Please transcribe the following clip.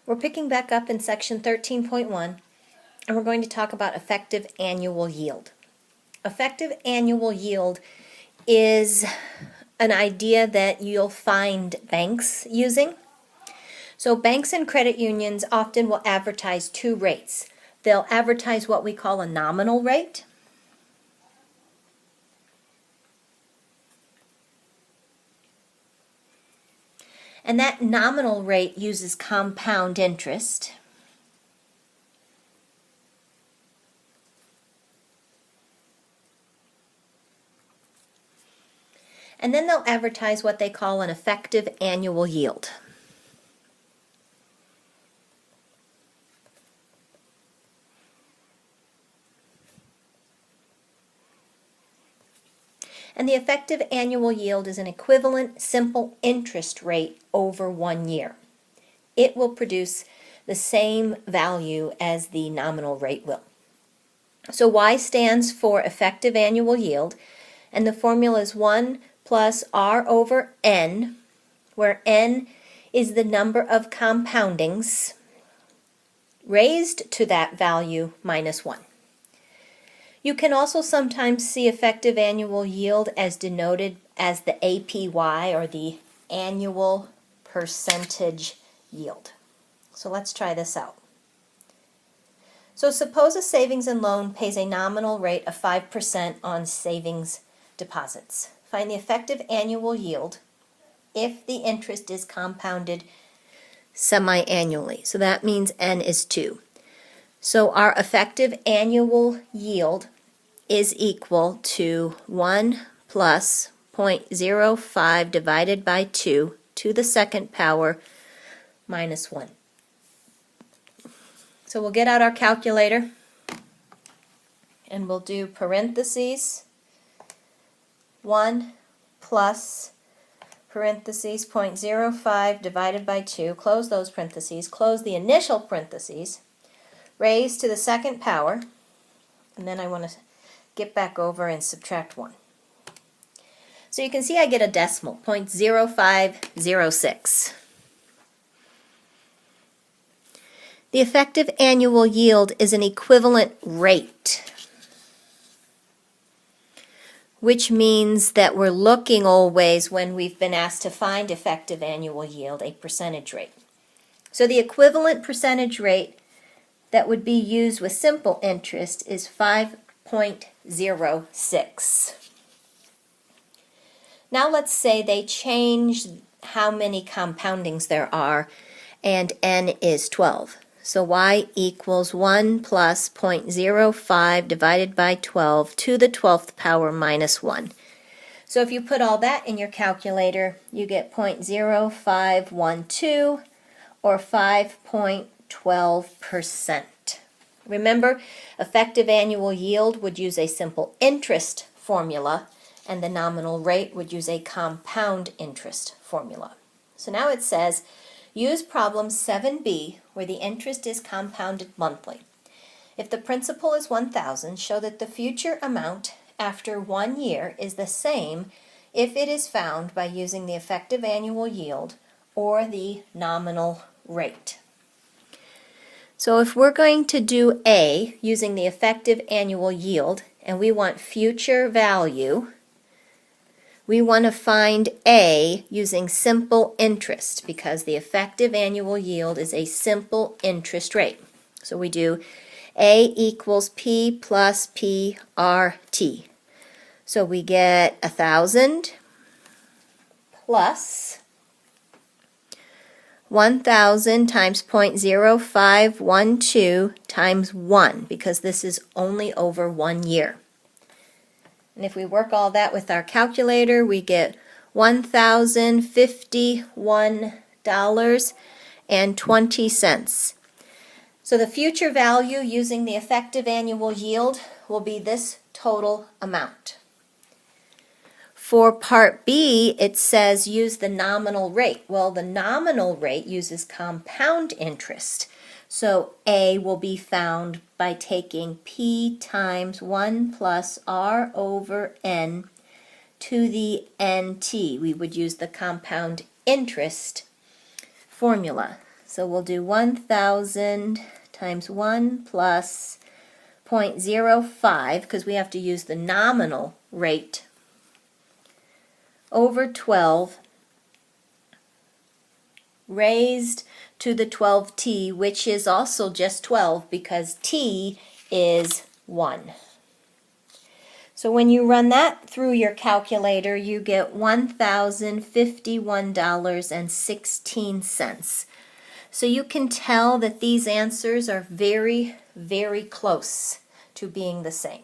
We're picking back up in section 13.1, and we're going to talk about effective annual yield. Effective annual yield is an idea that you'll find banks using. So banks and credit unions often will advertise two rates. They'll advertise what we call a nominal rate, and that nominal rate uses compound interest. And then they'll advertise what they call an effective annual yield. And the effective annual yield is an equivalent simple interest rate over 1 year. It will produce the same value as the nominal rate will. So Y stands for effective annual yield, and the formula is 1 plus R over N, where N is the number of compoundings raised to that value minus 1. You can also sometimes see effective annual yield as denoted as the APY, or the annual percentage yield. So let's try this out. So suppose a savings and loan pays a nominal rate of 5% on savings deposits. Find the effective annual yield if the interest is compounded semi-annually. So that means N is 2. So our effective annual yield is equal to 1 plus 0.05 divided by 2 to the second power minus 1. So we'll get out our calculator and we'll do parentheses 1 plus parentheses 0.05 divided by 2, close those parentheses, close the initial parentheses, raised to the second power, and then I want to get back over and subtract 1. So you can see I get a decimal, 0.0506. The effective annual yield is an equivalent rate, which means that we're looking always, when we've been asked to find effective annual yield, a percentage rate. So the equivalent percentage rate that would be used with simple interest is 5.06. Now let's say they change how many compoundings there are, and N is 12. So Y equals 1 plus 0.05 divided by 12 to the 12th power minus 1. So if you put all that in your calculator, you get 0.0512, or 5.12%. Remember, effective annual yield would use a simple interest formula, and the nominal rate would use a compound interest formula. So now it says, use problem 7b, where the interest is compounded monthly. If the principal is 1,000, show that the future amount after 1 year is the same if it is found by using the effective annual yield or the nominal rate. So if we're going to do A using the effective annual yield, and we want future value, we want to find A using simple interest, because the effective annual yield is a simple interest rate. So we do A equals P plus PRT. So we get 1,000 plus 1,000 times 0.0512 times 1, because this is only over 1 year. And if we work all that with our calculator, we get $1,051.20. So the future value using the effective annual yield will be this total amount. For part B, it says use the nominal rate. Well, the nominal rate uses compound interest. So A will be found by taking P times 1 plus R over N to the NT. We would use the compound interest formula. So we'll do 1,000 times 1 plus 0.05, because we have to use the nominal rate, over 12 raised to the 12t, which is also just 12 because t is 1. So when you run that through your calculator, you get $1,051.16. So you can tell that these answers are very, very close to being the same.